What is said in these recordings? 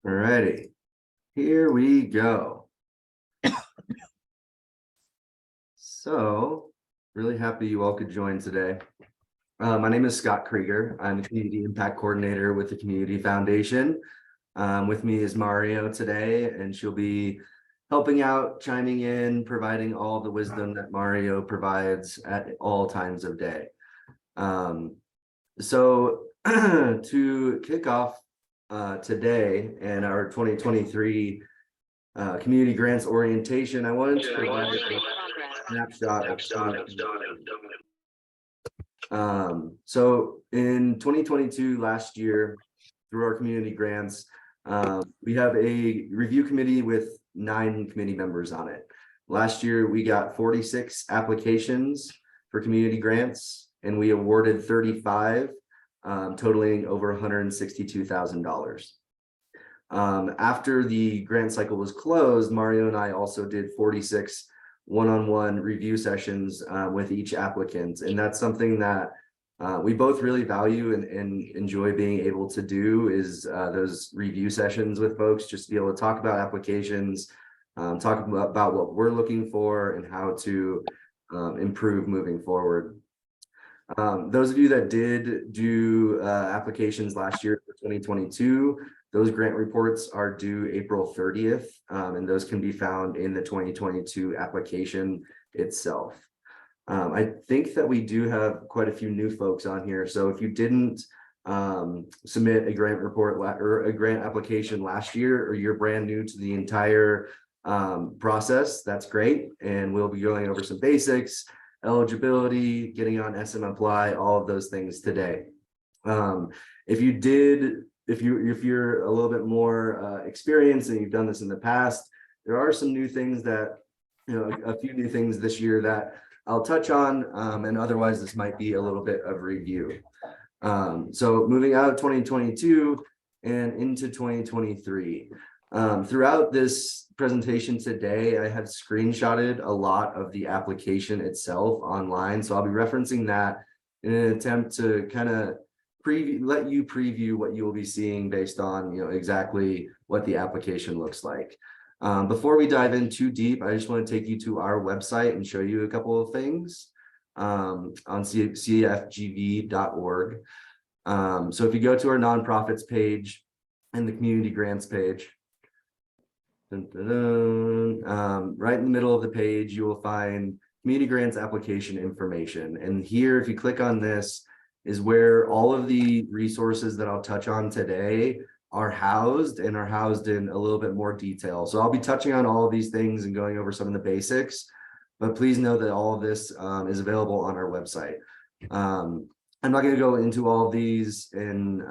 Alrighty, here we go. So, really happy you all could join today. My name is Scott Krieger. I'm the Community Impact Coordinator with the Community Foundation. With me is Mario today, and she'll be helping out, chiming in, providing all the wisdom that Mario provides at all times of day. So to kick off today and our 2023 community grants orientation, I wanted to provide a snapshot of so in 2022, last year, through our community grants, we have a review committee with 9 committee members on it. Last year, we got 46 applications for community grants, and we awarded 35, totaling over $162,000. After the grant cycle was closed, Mario and I also did 46 one-on-one review sessions with each applicant, and that's something that we both really value and enjoy being able to do, is those review sessions with folks, just to be able to talk about applications, talk about what we're looking for and how to improve moving forward. Those of you that did do applications last year for 2022, those grant reports are due April 30th, and those can be found in the 2022 application itself. I think that we do have quite a few new folks on here. So if you didn't submit a grant report or a grant application last year, or you're brand new to the entire process, that's great. And we'll be going over some basics, eligibility, getting on SM Apply, all of those things today. If you're a little bit more experienced and you've done this in the past, there are some new things that, a few new things this year that I'll touch on, and otherwise this might be a little bit of review. So moving out of 2022 and into 2023. Throughout this presentation today, I have screenshotted a lot of the application itself online. So I'll be referencing that in an attempt to kind of let you preview what you will be seeing based on exactly what the application looks like. Before we dive in too deep, I just want to take you to our website and show you a couple of things on CFGV.org. So if you go to our nonprofits page and the community grants page, right in the middle of the page, you will find community grants application information. And here, if you click on this, is where all of the resources that I'll touch on today are housed, and are housed in a little bit more detail. So I'll be touching on all of these things and going over some of the basics, but please know that all of this is available on our website. I'm not going to go into all of these and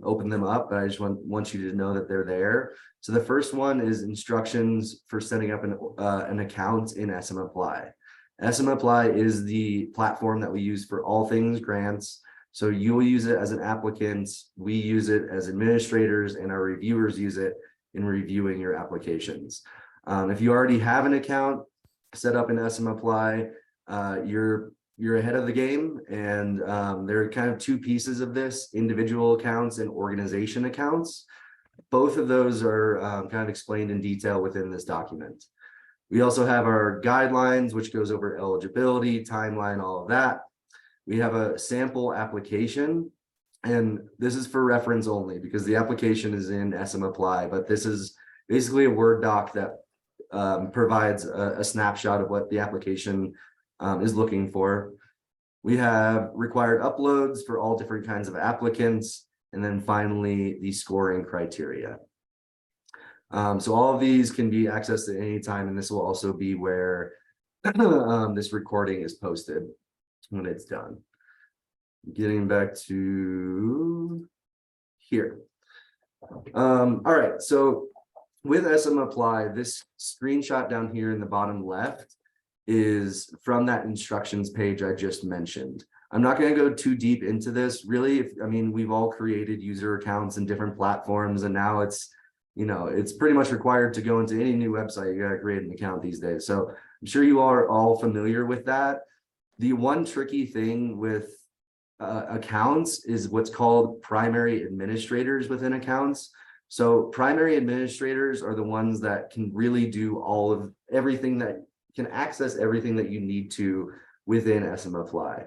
open them up, but I just want you to know that they're there. So the first one is instructions for setting up an account in SM Apply. SM Apply is the platform that we use for all things grants. So you will use it as an applicant, we use it as administrators, and our reviewers use it in reviewing your applications. If you already have an account set up in SM Apply, you're ahead of the game. And there are kind of two pieces of this: individual accounts and organization accounts. Both of those are kind of explained in detail within this document. We also have our guidelines, which goes over eligibility, timeline, all of that. We have a sample application, and this is for reference only because the application is in SM Apply, but this is basically a Word doc that provides a snapshot of what the application is looking for. We have required uploads for all different kinds of applicants, and then finally the scoring criteria. So all of these can be accessed at any time, and this will also be where this recording is posted when it's done. Getting back to here. All right, so with SM Apply, this screenshot down here in the bottom left is from that instructions page I just mentioned. I'm not going to go too deep into this. Really, we've all created user accounts in different platforms, and now it's pretty much required to go into any new website. You got to create an account these days. So I'm sure you are all familiar with that. The one tricky thing with accounts is what's called primary administrators within accounts. So primary administrators are the ones that can really do all of everything, that can access everything that you need to within SM Apply.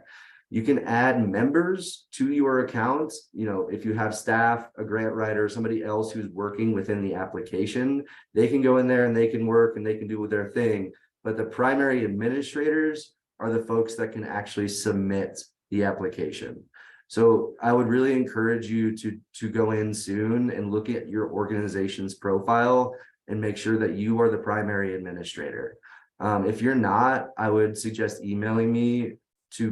You can add members to your account. You know, if you have staff, a grant writer, somebody else who's working within the application, they can go in there and they can work and they can do their thing. But the primary administrators are the folks that can actually submit the application. So I would really encourage you to go in soon and look at your organization's profile and make sure that you are the primary administrator. If you're not, I would suggest emailing me to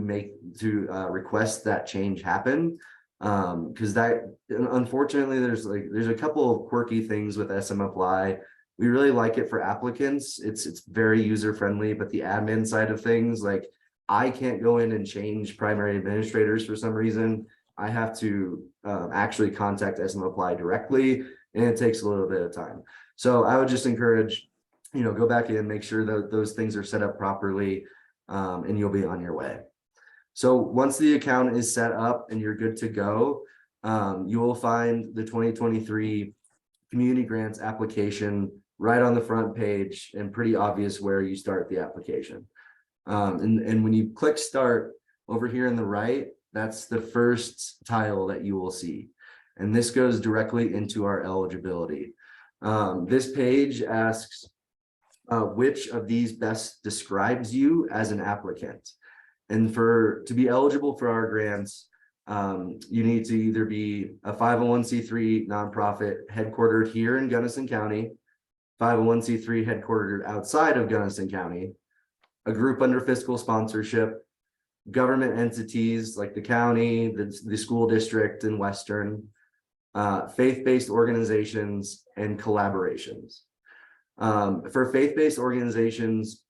request that change happen. Because that, unfortunately, there's a couple of quirky things with SM Apply. We really like it for applicants. It's very user friendly, but the admin side of things, like, I can't go in and change primary administrators for some reason. I have to actually contact SM Apply directly, and it takes a little bit of time. So I would just encourage, you know, go back in, make sure that those things are set up properly, and you'll be on your way. So once the account is set up and you're good to go, you will find the 2023 community grants application right on the front page, and pretty obvious where you start the application. And when you click start over here on the right, that's the first tile that you will see. And this goes directly into our eligibility. This page asks which of these best describes you as an applicant. And to be eligible for our grants, you need to either be a 501c3 nonprofit headquartered here in Gunnison County, 501c3 headquartered outside of Gunnison County, a group under fiscal sponsorship, government entities like the county, the school district in Western, faith-based organizations, and collaborations. For faith-based organizations,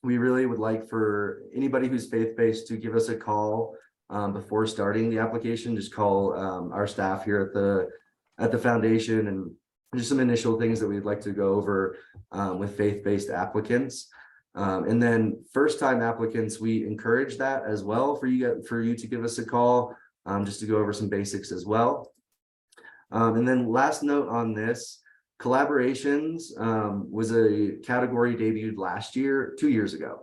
we really would like for anybody who's faith-based to give us a call before starting the application. Just call our staff here at the foundation, and just some initial things that we'd like to go over with faith-based applicants. And then first-time applicants, we encourage that as well for you to give us a call, just to go over some basics as well. And then last note on this, collaborations was a category debuted 2 years ago.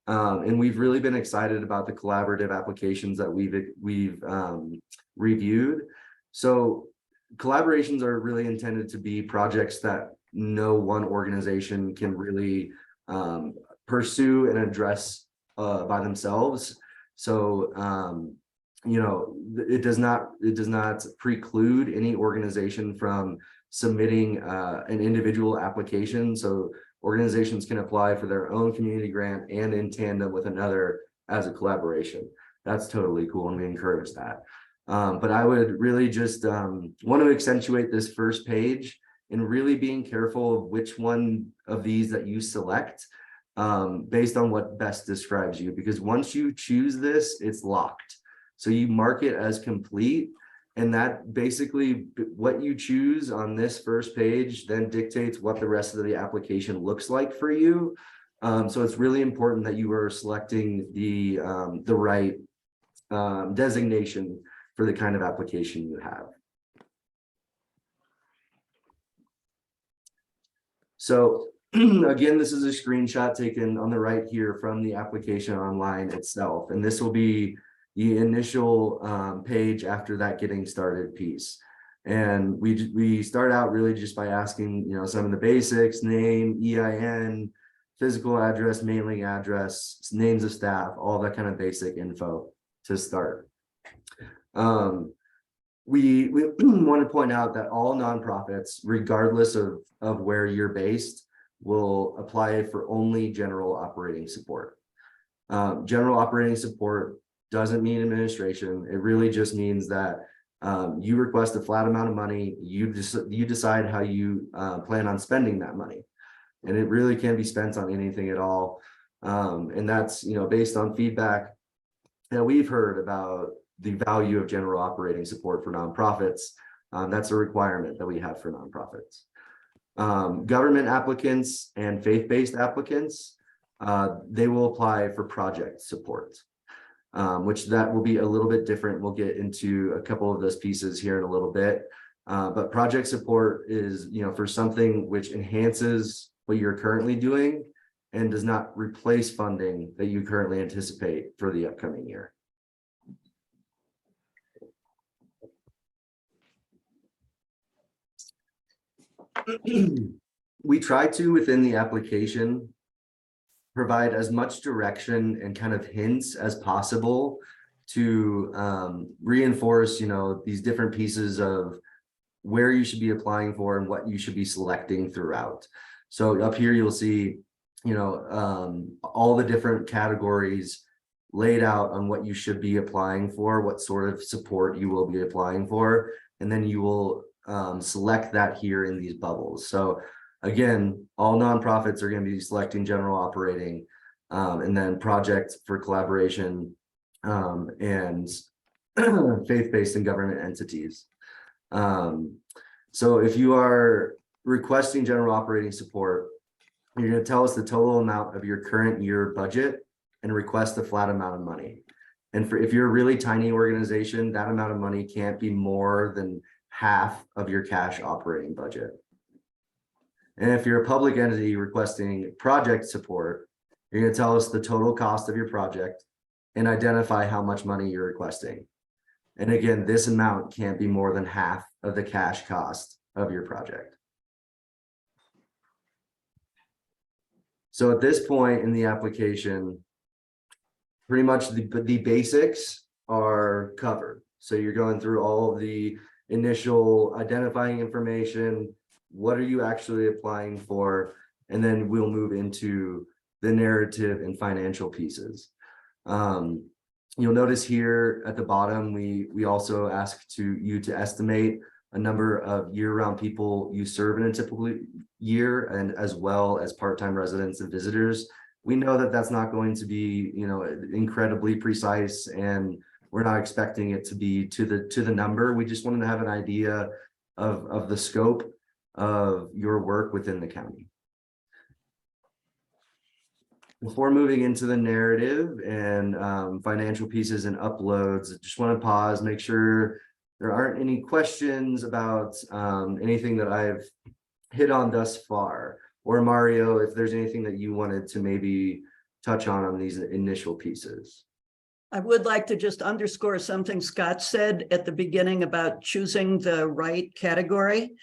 And we've really been excited about the collaborative applications that we've reviewed. So collaborations are really intended to be projects that no one organization can really pursue and address by themselves. So you know, it does not preclude any organization from submitting an individual application. So organizations can apply for their own community grant and in tandem with another as a collaboration. That's totally cool, and we encourage that. But I would really just want to accentuate this first page and really being careful of which one of these that you select based on what best describes you, because once you choose this, it's locked. So you mark it as complete, and that basically what you choose on this first page then dictates what the rest of the application looks like for you. So it's really important that you are selecting the right designation for the kind of application you have. So again, this is a screenshot taken on the right here from the application online itself, and this will be the initial page after that getting started piece. And we start out really just by asking, you know, some of the basics: name, EIN, physical address, mailing address, names of staff, all that kind of basic info to start. We want to point out that all nonprofits, regardless of where you're based, will apply for only general operating support. General operating support doesn't mean administration. It really just means that you request a flat amount of money. You decide how you plan on spending that money, and it really can be spent on anything at all. And that's, you know, based on feedback that we've heard about the value of general operating support for nonprofits. That's a requirement that we have for nonprofits. Government applicants and faith-based applicants, they will apply for project support, which that will be a little bit different. We'll get into a couple of those pieces here in a little bit. But project support is, for something which enhances what you're currently doing and does not replace funding that you currently anticipate for the upcoming year. We try to, within the application, provide as much direction and kind of hints as possible to reinforce, these different pieces of where you should be applying for and what you should be selecting throughout. So up here, you'll see, all the different categories laid out on what you should be applying for, what sort of support you will be applying for, and then you will select that here in these bubbles. So again, all nonprofits are going to be selecting general operating, and then project for collaboration, and faith-based and government entities. So if you are requesting general operating support, you're going to tell us the total amount of your current year budget and request a flat amount of money. And if you're a really tiny organization, that amount of money can't be more than half of your cash operating budget. And if you're a public entity requesting project support, you're going to tell us the total cost of your project and identify how much money you're requesting. And again, this amount can't be more than half of the cash cost of your project. So at this point in the application, pretty much the basics are covered. So you're going through all of the initial identifying information. What are you actually applying for? And then we'll move into the narrative and financial pieces. You'll notice here at the bottom, we also ask you to estimate a number of year-round people you serve in a typical year, and as well as part-time residents and visitors. We know that that's not going to be, incredibly precise, and we're not expecting it to be to the number. We just wanted to have an idea of the scope of your work within the county. Before moving into the narrative and financial pieces and uploads, I just want to pause, make sure there aren't any questions about anything that I've hit on thus far. Or Mario, if there's anything that you wanted to maybe touch on these initial pieces. I would like to just underscore something Scott said at the beginning about choosing the right category.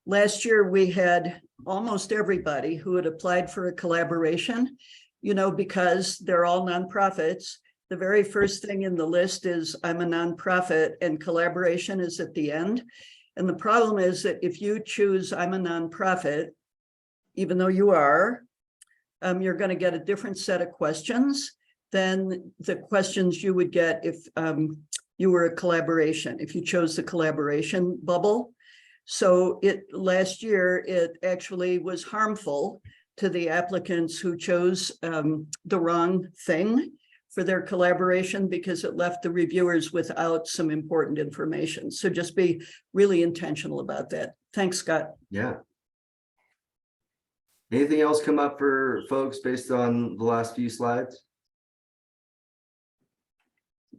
Last year, we had almost everybody who had applied for a collaboration, because they're all nonprofits. The very first thing in the list is I'm a nonprofit, and collaboration is at the end. And the problem is that if you choose I'm a nonprofit, even though you are, you're going to get a different set of questions than the questions you would get if you were a collaboration, if you chose the collaboration bubble. So last year, it actually was harmful to the applicants who chose the wrong thing for their collaboration, because it left the reviewers without some important information. So just be really intentional about that. Thanks, Scott. Yeah. Anything else come up for folks based on the last few slides?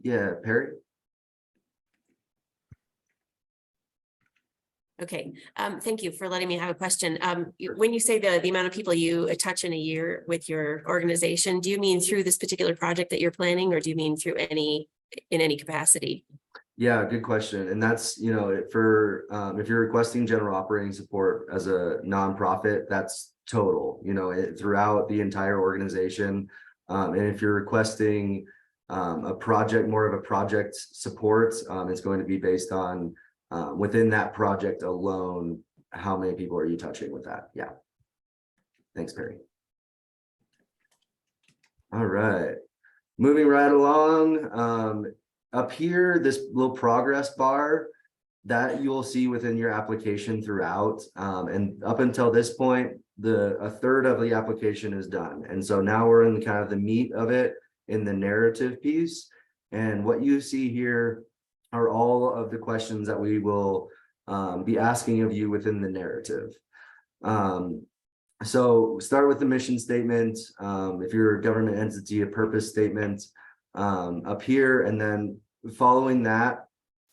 Yeah, Perry. Okay, thank you for letting me have a question. When you say the amount of people you touch in a year with your organization, do you mean through this particular project that you're planning, or do you mean through in any capacity? Yeah, good question. And that's, for if you're requesting general operating support as a nonprofit, that's total, throughout the entire organization. And if you're requesting a project, more of a project support, it's going to be based on within that project alone, how many people are you touching with that? Yeah. Thanks, Perry. All right. Moving right along. Up here, this little progress bar that you'll see within your application throughout. And up until this point, a third of the application is done. And so now we're in kind of the meat of it in the narrative piece. And what you see here are all of the questions that we will be asking of you within the narrative. So start with the mission statement. If you're a government entity, a purpose statement up here, and then following that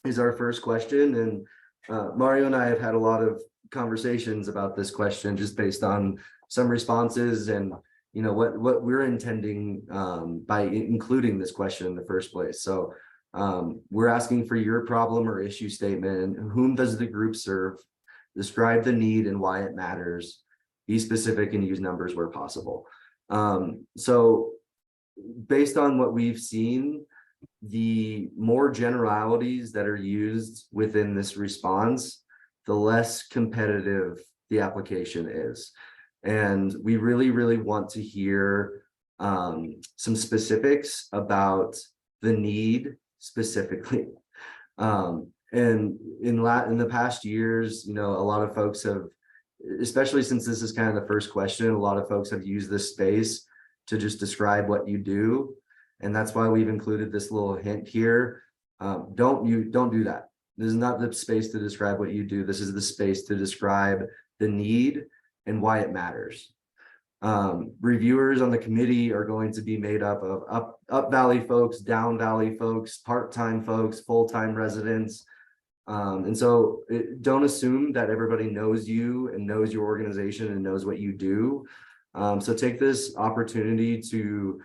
is our first question. And Mario and I have had a lot of conversations about this question just based on some responses and what we're intending by including this question in the first place. So we're asking for your problem or issue statement. Whom does the group serve? Describe the need and why it matters. Be specific and use numbers where possible. So based on what we've seen, the more generalities that are used within this response, the less competitive the application is. And we really want to hear some specifics about the need specifically. And in the past years, a lot of folks have, especially since this is kind of the first question, a lot of folks have used this space to just describe what you do. And that's why we've included this little hint here. Don't do that. This is not the space to describe what you do. This is the space to describe the need and why it matters. Reviewers on the committee are going to be made up of up Valley folks, down Valley folks, part-time folks, full-time residents. And so don't assume that everybody knows you and knows your organization and knows what you do. So take this opportunity to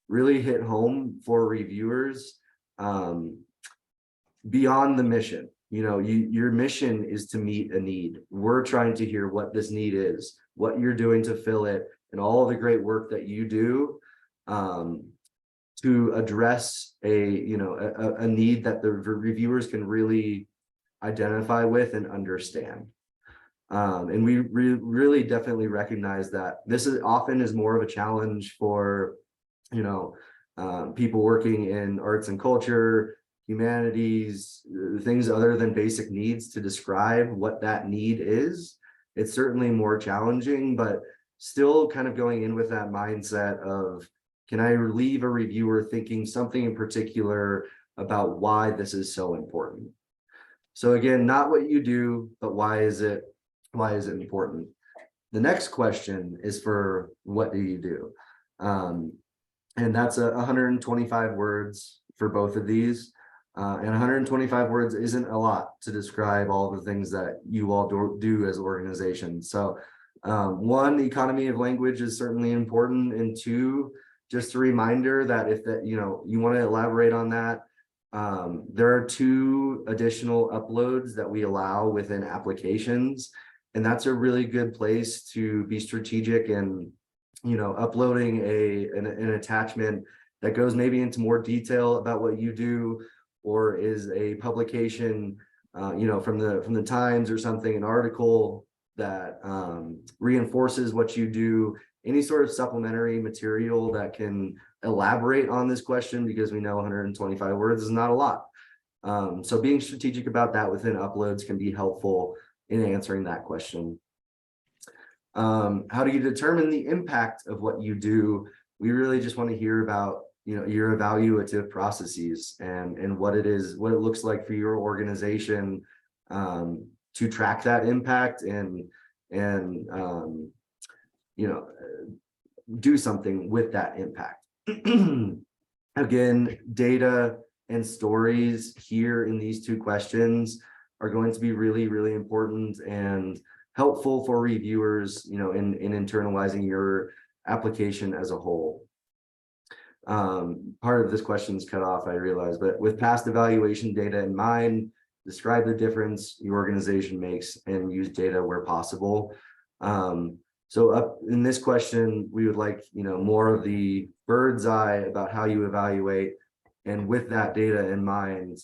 really hit home for reviewers beyond the mission. Your mission is to meet a need. We're trying to hear what this need is, what you're doing to fill it, and all the great work that you do to address a need that the reviewers can really identify with and understand. And we really definitely recognize that this is often more of a challenge for people working in arts and culture, humanities, things other than basic needs to describe what that need is. It's certainly more challenging, but still kind of going in with that mindset of, can I leave a reviewer thinking something in particular about why this is so important? So again, not what you do, but why is it important? The next question is for what do you do? And that's 125 words for both of these. And 125 words isn't a lot to describe all the things that you all do as organizations. So one, the economy of language is certainly important. And two, just a reminder that if you want to elaborate on that, there are 2 additional uploads that we allow within applications. And that's a really good place to be strategic and uploading an attachment that goes maybe into more detail about what you do, or is a publication from the Times or something, an article that reinforces what you do, any sort of supplementary material that can elaborate on this question, because we know 125 words is not a lot. So being strategic about that within uploads can be helpful in answering that question. How do you determine the impact of what you do? We really just want to hear about your evaluative processes and what it looks like for your organization to track that impact and do something with that impact. Again, data and stories here in these 2 questions are going to be really important and helpful for reviewers, in internalizing your application as a whole. Part of this question is cut off, I realize, but with past evaluation data in mind, describe the difference your organization makes and use data where possible. So up in this question, we would like, more of the bird's eye about how you evaluate, and with that data in mind,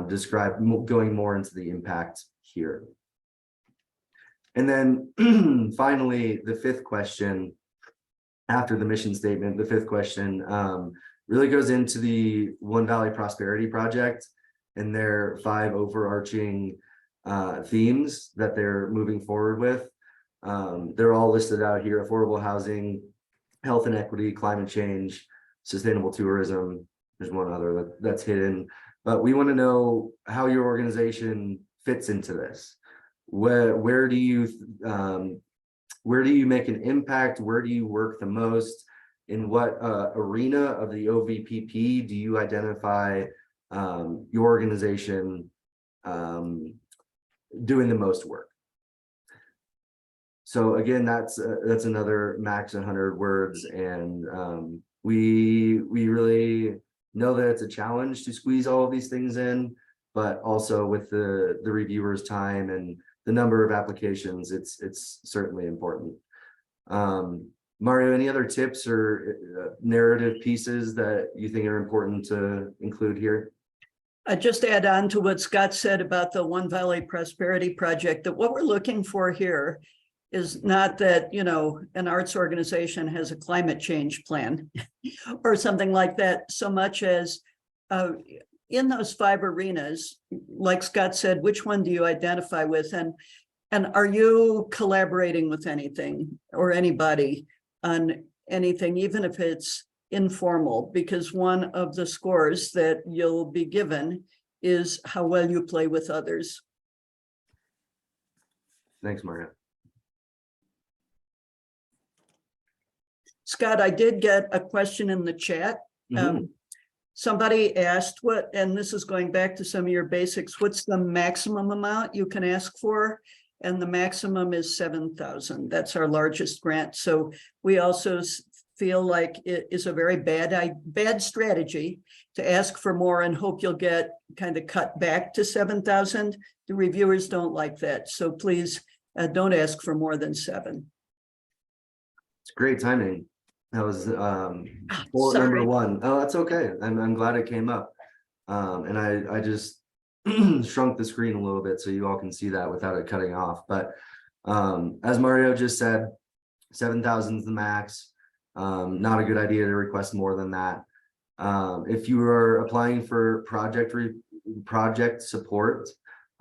describe going more into the impact here. And then finally, the 5th question, after the mission statement, the 5th question really goes into the One Valley Prosperity Project and their 5 overarching themes that they're moving forward with. They're all listed out here: affordable housing, health and equity, climate change, sustainable tourism. There's one other that's hidden, but we want to know how your organization fits into this. Where do you make an impact? Where do you work the most? In what arena of the OVPP do you identify your organization doing the most work. So again, that's another max 100 words, and we really know that it's a challenge to squeeze all of these things in, but also with the reviewers' time and the number of applications, it's certainly important. Mario, any other tips or narrative pieces that you think are important to include here? I just add on to what Scott said about the One Valley Prosperity Project, that what we're looking for here is not that, you know, an arts organization has a climate change plan or something like that, so much as in those 5 arenas, like Scott said, which one do you identify with? And are you collaborating with anything or anybody on anything, even if it's informal? Because one of the scores that you'll be given is how well you play with others. Thanks, Mario. Scott, I did get a question in the chat. Somebody asked what, and this is going back to some of your basics, what's the maximum amount you can ask for? And the maximum is 7,000. That's our largest grant. So we also feel like it is a very bad strategy to ask for more and hope you'll get kind of cut back to 7,000. The reviewers don't like that. So please don't ask for more than 7. It's great timing. That was bullet Sorry. number 1. Oh, that's okay. I'm glad it came up. And I just shrunk the screen a little bit so you all can see that without it cutting off. But as Mario just said, 7,000 is the max. Not a good idea to request more than that. If you are applying for project support,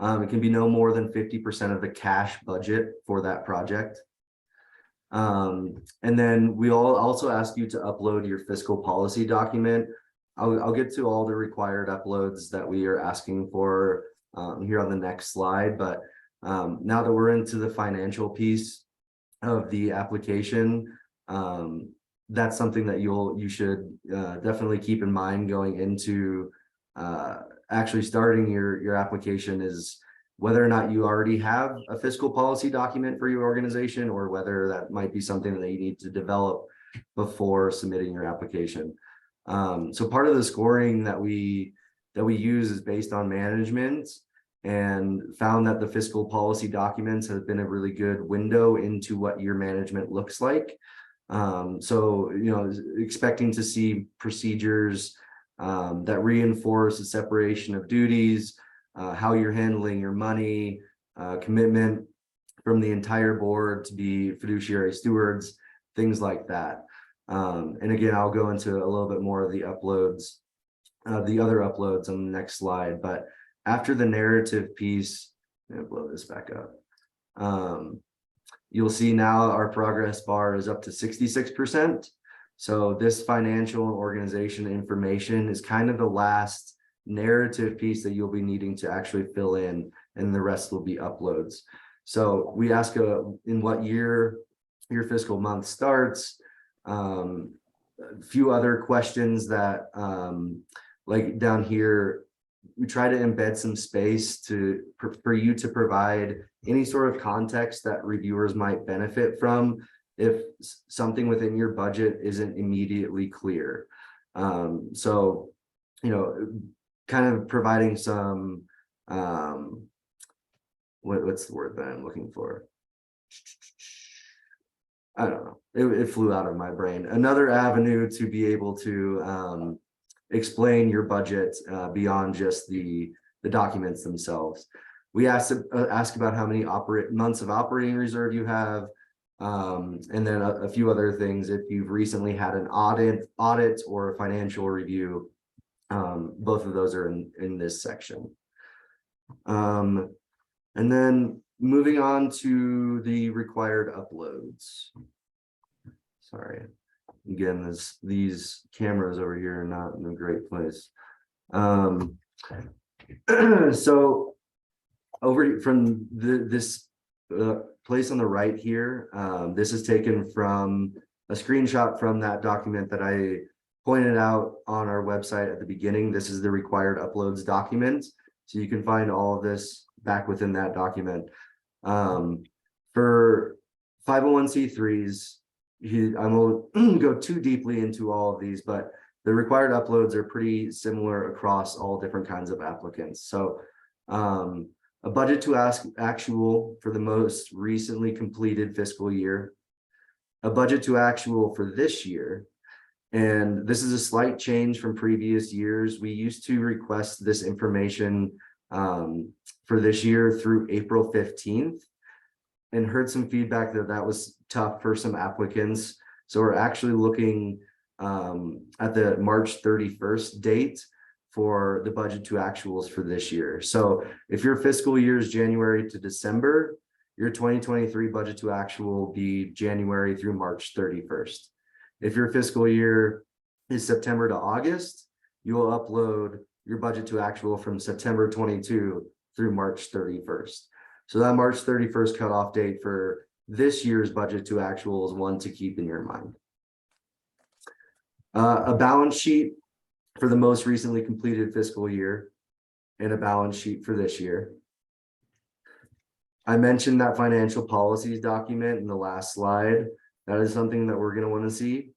it can be no more than 50% of the cash budget for that project. And then we'll also ask you to upload your fiscal policy document. I'll get to all the required uploads that we are asking for here on the next slide. But now that we're into the financial piece of the application, that's something that you should definitely keep in mind going into actually starting your application, is whether or not you already have a fiscal policy document for your organization, or whether that might be something that you need to develop before submitting your application. So part of the scoring that we use is based on management, and found that the fiscal policy documents have been a really good window into what your management looks like. So, you know, expecting to see procedures that reinforce the separation of duties, how you're handling your money, commitment from the entire board to be fiduciary stewards, things like that. And again, I'll go into a little bit more of the uploads, the other uploads on the next slide. But after the narrative piece, I'm gonna blow this back up. You'll see now our progress bar is up to 66%. So this financial and organization information is kind of the last narrative piece that you'll be needing to actually fill in, and the rest will be uploads. So we ask in what year your fiscal month starts, a few other questions that like down here, we try to embed some space for you to provide any sort of context that reviewers might benefit from if something within your budget isn't immediately clear. So, you know, kind of providing some, what's the word that I'm looking for? I don't know. It flew out of my brain. Another avenue to be able to explain your budget beyond just the documents themselves. We ask about how many months of operating reserve you have, and then a few other things. If you've recently had an audit or a financial review, both of those are in this section. And then moving on to the required uploads. Sorry. Again, these cameras over here are not in a great place. So over from this place on the right here, this is taken from a screenshot from that document that I pointed out on our website at the beginning. This is the required uploads document. So you can find all of this back within that document. For 501c3s, I won't go too deeply into all of these, but the required uploads are pretty similar across all different kinds of applicants. So a budget to actual for the most recently completed fiscal year, a budget to actual for this year. And this is a slight change from previous years. We used to request this information for this year through April 15th and heard some feedback that that was tough for some applicants. So we're actually looking at the March 31st date for the budget to actuals for this year. So if your fiscal year is January to December, your 2023 budget to actual will be January through March 31st. If your fiscal year is September to August, you will upload your budget to actual from September 22 through March 31st. So that March 31st cutoff date for this year's budget to actual is one to keep in your mind. A balance sheet for the most recently completed fiscal year and a balance sheet for this year. I mentioned that financial policies document in the last slide. That is something that we're going to want to see.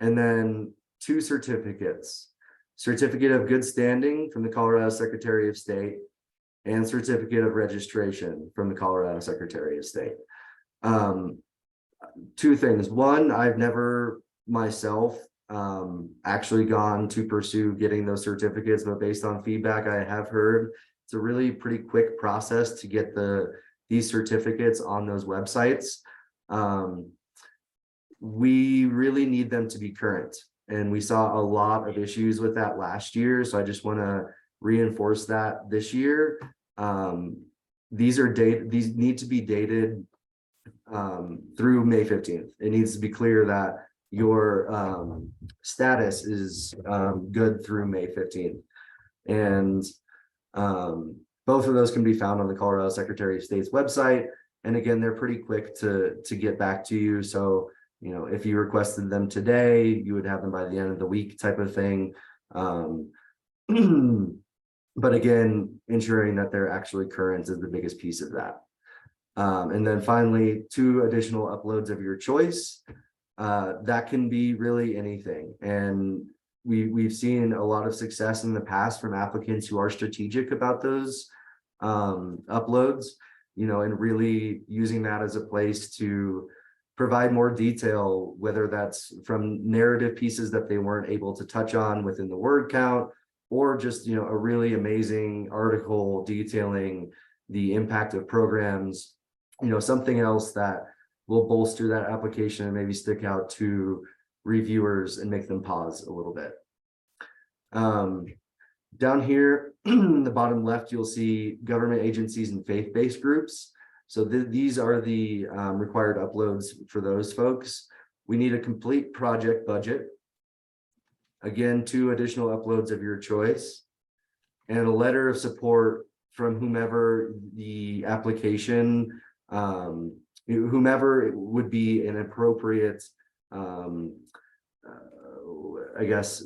And then 2 certificates, certificate of good standing from the Colorado Secretary of State and certificate of registration from the Colorado Secretary of State. 2 things. One, I've never myself actually gone to pursue getting those certificates, but based on feedback I have heard, it's a really pretty quick process to get these certificates on those websites. We really need them to be current, and we saw a lot of issues with that last year. So I just want to reinforce that this year. These need to be dated through May 15th. It needs to be clear that your status is good through May 15th. And both of those can be found on the Colorado Secretary of State's website. And again, they're pretty quick to get back to you. So, you know, if you requested them today, you would have them by the end of the week type of thing. But again, ensuring that they're actually current is the biggest piece of that. And then finally, 2 additional uploads of your choice. That can be really anything. And we've seen a lot of success in the past from applicants who are strategic about those uploads, you know, and really using that as a place to provide more detail, whether that's from narrative pieces that they weren't able to touch on within the word count, or just, you know, a really amazing article detailing the impact of programs, you know, something else that will bolster that application and maybe stick out to reviewers and make them pause a little bit. Down here, in the bottom left, you'll see government agencies and faith-based groups. So these are the required uploads for those folks. We need a complete project budget. Again, 2 additional uploads of your choice, and a letter of support from whomever the application, whomever would be an appropriate, I guess,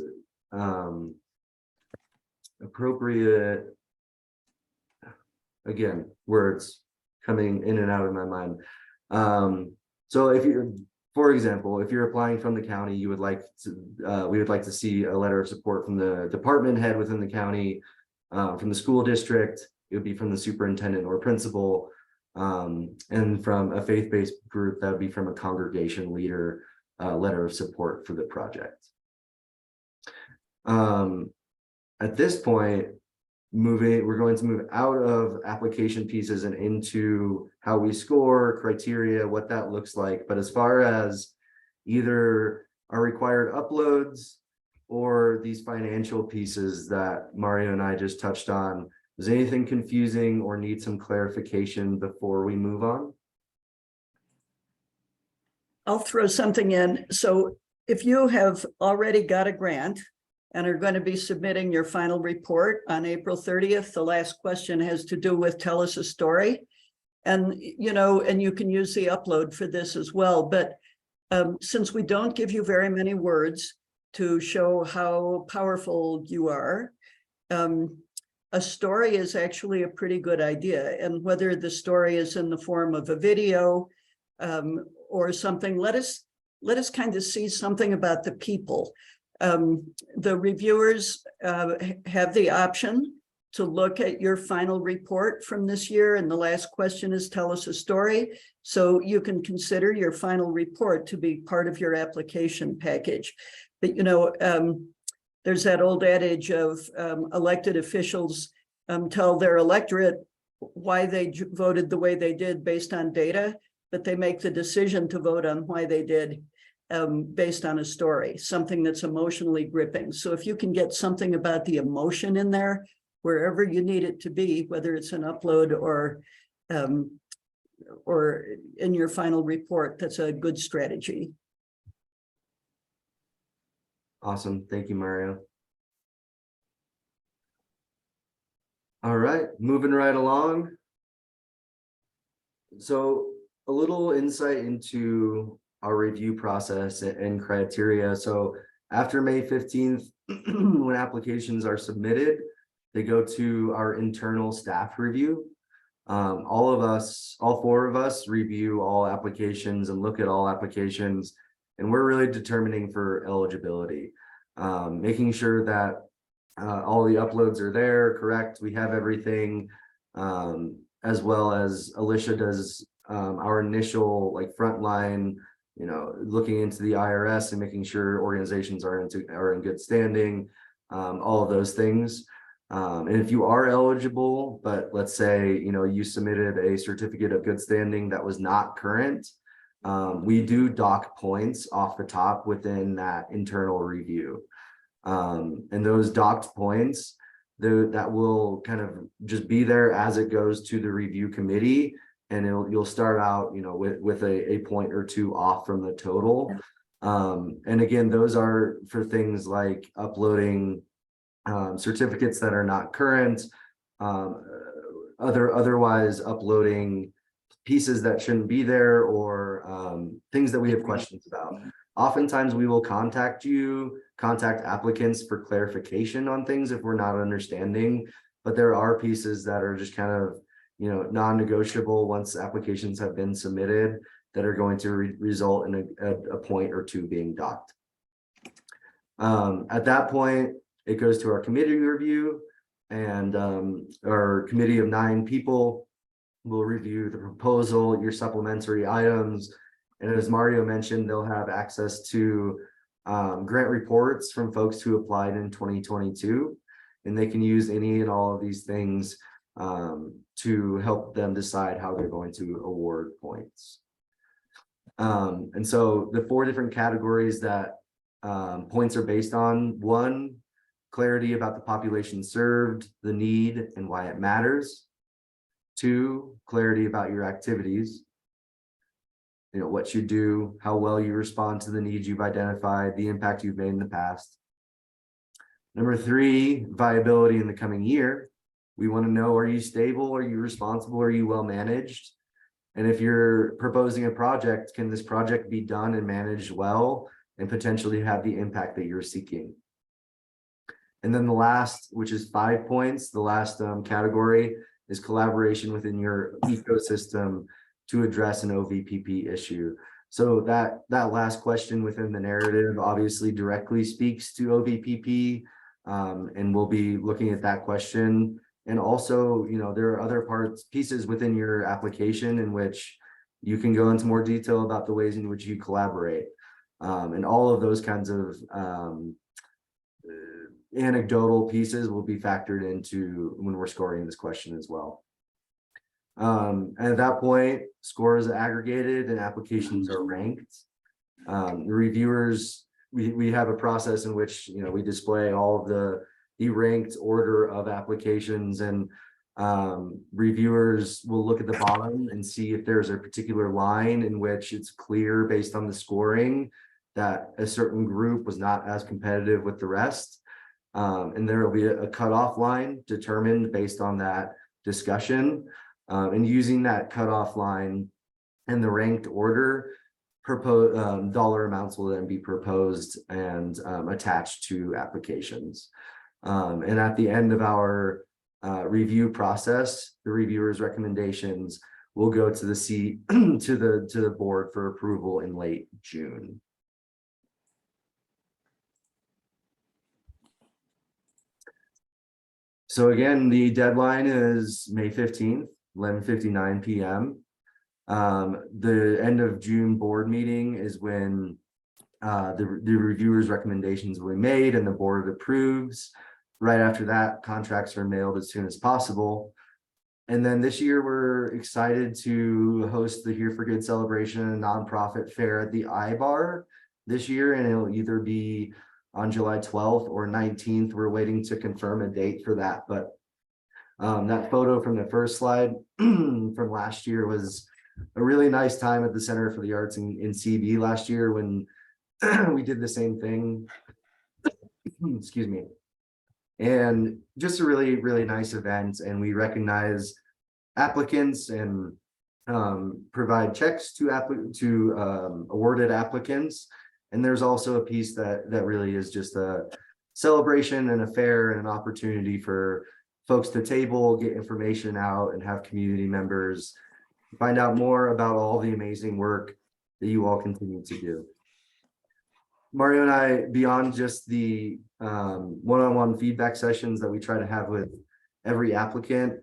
appropriate, again, words coming in and out of my mind. So if you're, for example, if you're applying from the county, you would like to, we would like to see a letter of support from the department head within the county, from the school district. It would be from the superintendent or principal, and from a faith-based group, that would be from a congregation leader, letter of support for the project. At this point, we're going to move out of application pieces and into how we score, criteria, what that looks like. But as far as either our required uploads or these financial pieces that Mario and I just touched on, is anything confusing or need some clarification before we move on? I'll throw something in. So if you have already got a grant and are going to be submitting your final report on April 30th, the last question has to do with tell us a story. And, you know, and you can use the upload for this as well. But since we don't give you very many words to show how powerful you are, a story is actually a pretty good idea. And whether the story is in the form of a video or something, let us kind of see something about the people. The reviewers have the option to look at your final report from this year. And the last question is, tell us a story. So you can consider your final report to be part of your application package. But, you know, there's that old adage of elected officials tell their electorate why they voted the way they did based on data, but they make the decision to vote on why they did based on a story, something that's emotionally gripping. So if you can get something about the emotion in there, wherever you need it to be, whether it's an upload or in your final report, that's a good strategy. Awesome. Thank you, Mario. All right, moving right along. So a little insight into our review process and criteria. So after May 15th, when applications are submitted, they go to our internal staff review. All four of us review all applications and look at all applications, and we're really determining for eligibility, making sure that all the uploads are there, correct. We have everything, as well as Alicia does our initial like frontline, you know, looking into the IRS and making sure organizations are in good standing, all of those things. And if you are eligible, but let's say, you know, you submitted a certificate of good standing that was not current, we do dock points off the top within that internal review. And those docked points, that will kind of just be there as it goes to the review committee, and you'll start out, you know, with a point or two off from the total. And again, those are for things like uploading certificates that are not current, otherwise uploading pieces that shouldn't be there, or things that we have questions about. Oftentimes we will contact applicants for clarification on things if we're not understanding, but there are pieces that are just kind of, you know, non-negotiable once applications have been submitted that are going to result in a point or two being docked. At that point, it goes to our committee review, and our committee of 9 people will review the proposal, your supplementary items. And as Mario mentioned, they'll have access to grant reports from folks who applied in 2022, and they can use any and all of these things to help them decide how they're going to award points. And so the 4 different categories that points are based on: 1, clarity about the population served, the need, and why it matters. 2, clarity about your activities. You know, what you do, how well you respond to the needs you've identified, the impact you've made in the past. Number 3, viability in the coming year. We want to know, are you stable? Are you responsible? Are you well managed? And if you're proposing a project, can this project be done and managed well and potentially have the impact that you're seeking? And then the last, which is 5 points, the last category is collaboration within your ecosystem to address an OVPP issue. So that last question within the narrative obviously directly speaks to OVPP, and we'll be looking at that question. And also, you know, there are other pieces within your application in which you can go into more detail about the ways in which you collaborate. And all of those kinds of anecdotal pieces will be factored into when we're scoring this question as well. And at that point, scores are aggregated and applications are ranked. The reviewers, we have a process in which, you know, we display all of the ranked order of applications, and reviewers will look at the bottom and see if there's a particular line in which it's clear based on the scoring that a certain group was not as competitive with the rest. And there will be a cutoff line determined based on that discussion. And using that cutoff line and the ranked order, dollar amounts will then be proposed and attached to applications. And at the end of our review process, the reviewers' recommendations will go to the to the board for approval in late June. So again, the deadline is May 15th, 11:59 p.m. The end of June board meeting is when the reviewers' recommendations will be made and the board approves. Right after that, contracts are mailed as soon as possible. And then this year, we're excited to host the Here for Good celebration and nonprofit fair at the I-Bar this year, and it'll either be on July 12th or 19th. We're waiting to confirm a date for that, but that photo from the first slide from last year was a really nice time at the Center for the Arts in CB last year when we did the same thing. Excuse me. And just a really, really nice event. And we recognize applicants and provide checks to awarded applicants. And there's also a piece that really is just a celebration and a fair and an opportunity for folks to table, get information out, and have community members find out more about all the amazing work that you all continue to do. Mario and I, beyond just the one-on-one feedback sessions that we try to have with every applicant,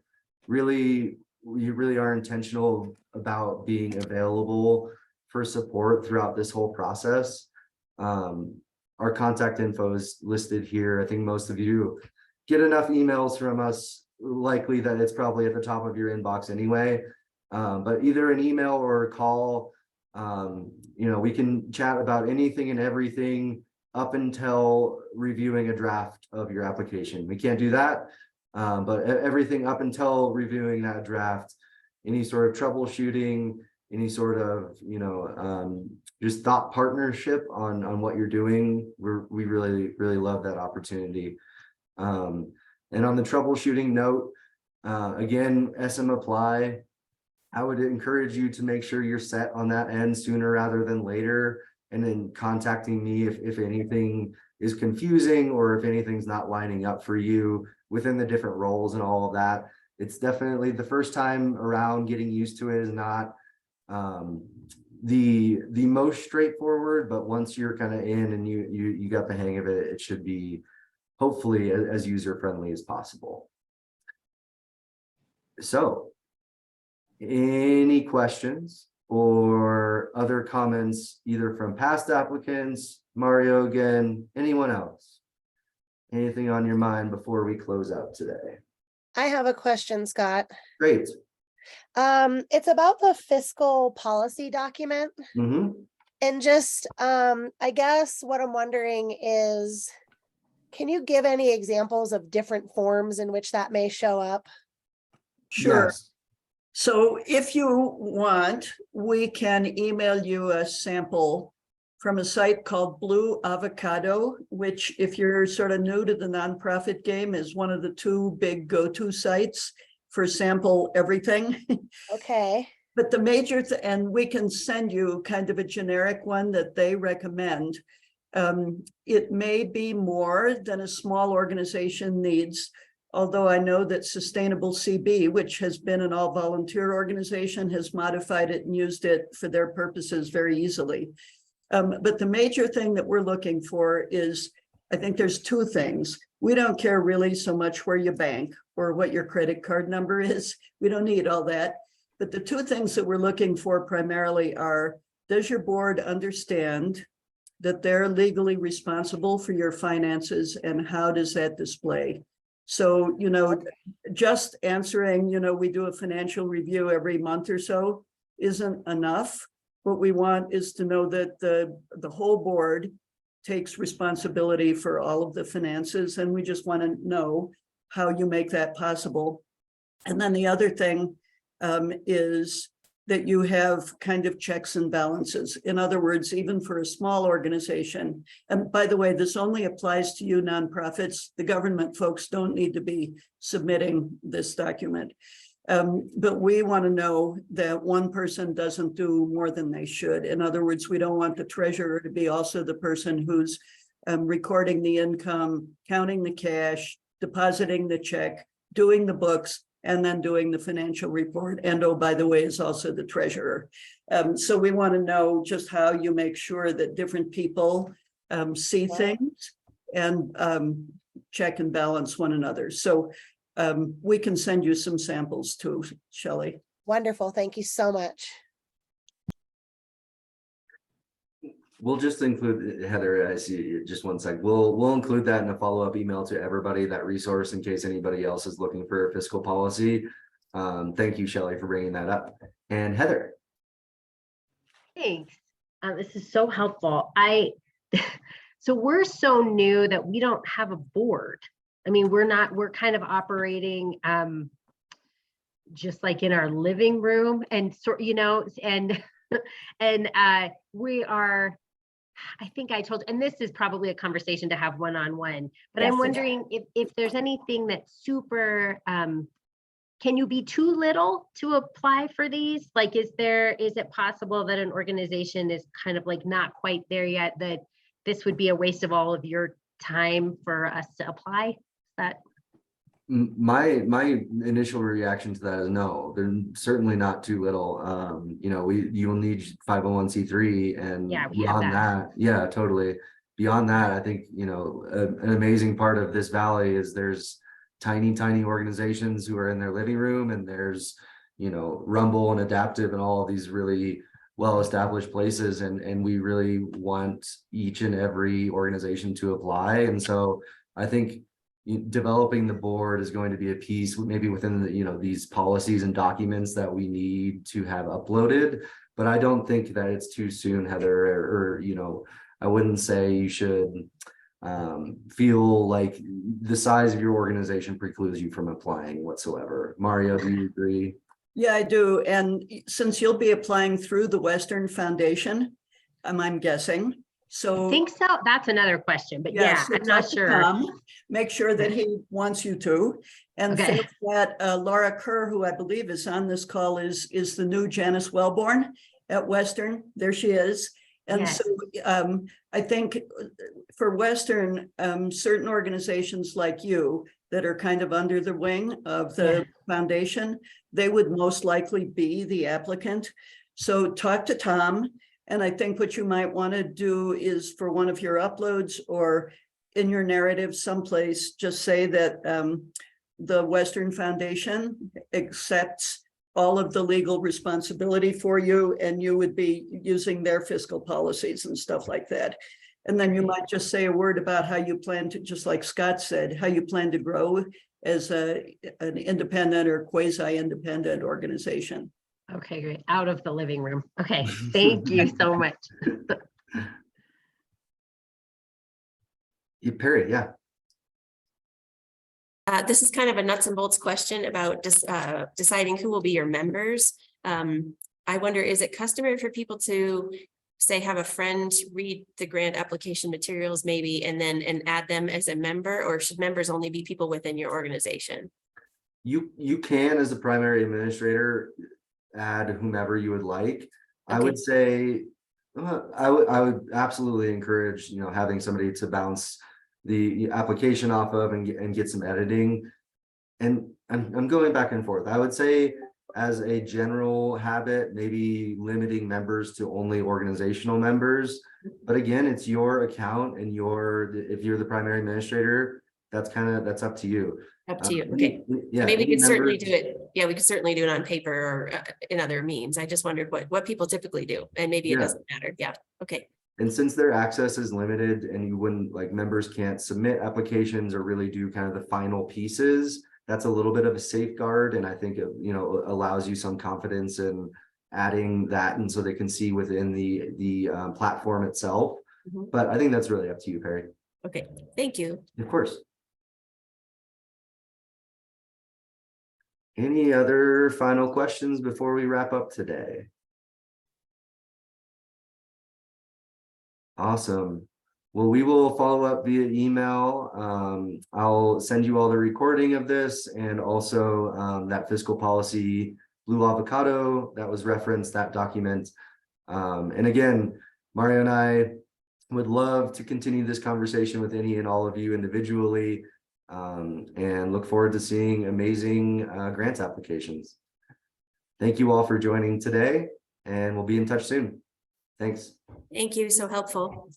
we really are intentional about being available for support throughout this whole process. Our contact info is listed here. I think most of you get enough emails from us, likely that it's probably at the top of your inbox anyway. But either an email or a call, we can chat about anything and everything up until reviewing a draft of your application. We can't do that, but everything up until reviewing that draft, any sort of troubleshooting, any sort of, just thought partnership on what you're doing. We really, really love that opportunity. And on the troubleshooting note, again, SM Apply, I would encourage you to make sure you're set on that end sooner rather than later, and then contacting me if anything is confusing or if anything's not lining up for you within the different roles and all of that. It's definitely the first time around. Getting used to it is not the most straightforward, but once you're kind of in and you got the hang of it, it should be hopefully as user friendly as possible. So, any questions or other comments, either from past applicants, Mario again, anyone else? Anything on your mind before we close out today? I have a question, Scott. Great. It's about the fiscal policy document. Mm-hmm. And just, I guess what I'm wondering is, can you give any examples of different forms in which that may show up? Sure. Yes. So if you want, we can email you a sample from a site called Blue Avocado, which, if you're sort of new to the nonprofit game, is one of the two big go-to sites for sample everything. Okay. But the major, and we can send you kind of a generic one that they recommend. It may be more than a small organization needs, although I know that Sustainable CB, which has been an all-volunteer organization, has modified it and used it for their purposes very easily. But the major thing that we're looking for is, I think there's two things. We don't care really so much where you bank or what your credit card number is. We don't need all that. But the two things that we're looking for primarily are, does your board understand that they're legally responsible for your finances, and how does that display? So, just answering, we do a financial review every month or so isn't enough. What we want is to know that the whole board takes responsibility for all of the finances, and we just want to know how you make that possible. And then the other thing is that you have kind of checks and balances. In other words, even for a small organization, and by the way, this only applies to you nonprofits. The government folks don't need to be submitting this document. But we want to know that one person doesn't do more than they should. In other words, we don't want the treasurer to be also the person who's recording the income, counting the cash, depositing the check, doing the books, and then doing the financial report. And oh, by the way, is also the treasurer. So we want to know just how you make sure that different people see things and check and balance one another. So we can send you some samples too, Shelley. Wonderful. Thank you so much. We'll just include, Heather, I see, just one sec. We'll include that in a follow-up email to everybody, that resource, in case anybody else is looking for a fiscal policy. Thank you, Shelley, for bringing that up. And Heather. Thanks. This is so helpful. So we're so new that we don't have a board. I mean, we're kind of operating just like in our living room, and we are, I think I told, and this is probably a conversation to have one-on-one, but Yes, I'm wondering if there's anything that's super, can you be too little to apply for these? Like, is it possible that an organization is kind of like not quite there yet, that this would be a waste of all of your time for us to apply? That My initial reaction to that is no, they're certainly not too little. You will need 501c3, and Yeah, we have beyond that, yeah, totally. Beyond that, I think, an amazing part of this valley is there's tiny organizations who are in their living room, and there's, Rumble and Adaptive and all of these really well-established places, and we really want each and every organization to apply. And so I think developing the board is going to be a piece maybe within the, these policies and documents that we need to have uploaded. But I don't think that it's too soon, Heather, or I wouldn't say you should feel like the size of your organization precludes you from applying whatsoever. Mario, do you agree? Yeah, I do. And since you'll be applying through the Western Foundation, I'm guessing. So I think so. That's another question, but yes, yeah, I'm not sure. Make sure that he wants you to. And Okay. think that Laura Kerr, who I believe is on this call, is the new Janice Wellborn at Western. There she is. And Yes. so I think for Western, certain organizations like you that are kind of under the wing of the foundation, they would most likely be the applicant. So talk to Tom. And I think what you might want to do is, for one of your uploads or in your narrative someplace, just say that the Western Foundation accepts all of the legal responsibility for you, and you would be using their fiscal policies and stuff like that. And then you might just say a word about how you plan to, just like Scott said, how you plan to grow as an independent or quasi-independent organization. Okay, great. Out of the living room. Okay, thank you so much. Perry, yeah. This is kind of a nuts and bolts question about deciding who will be your members. I wonder, is it customary for people to say, have a friend read the grant application materials maybe, and add them as a member, or should members only be people within your organization? You can, as a primary administrator, add whomever you would like. Okay. I would say I would absolutely encourage having somebody to bounce the application off of and get some editing. And I'm going back and forth. I would say, as a general habit, maybe limiting members to only organizational members. But again, it's your account, and if you're the primary administrator, that's up to you. Up to you. Okay. Yeah. So maybe we could certainly do it. Yeah, we could certainly do it on paper or in other means. I just wondered what people typically do, and maybe it doesn't matter. Yeah. Okay. And since their access is limited, and you wouldn't, members can't submit applications or really do kind of the final pieces, that's a little bit of a safeguard. And I think it, allows you some confidence in adding that, and so they can see within the platform itself. Mm-hmm. But I think that's really up to you, Perry. Okay, thank you. Of course. Any other final questions before we wrap up today? Awesome. Well, we will follow up via email. I'll send you all the recording of this, and also that fiscal policy Blue Avocado that was referenced, that document. And again, Mario and I would love to continue this conversation with any and all of you individually. and look forward to seeing amazing grants applications. Thank you all for joining today, and we'll be in touch soon. Thanks. Thank you, so helpful.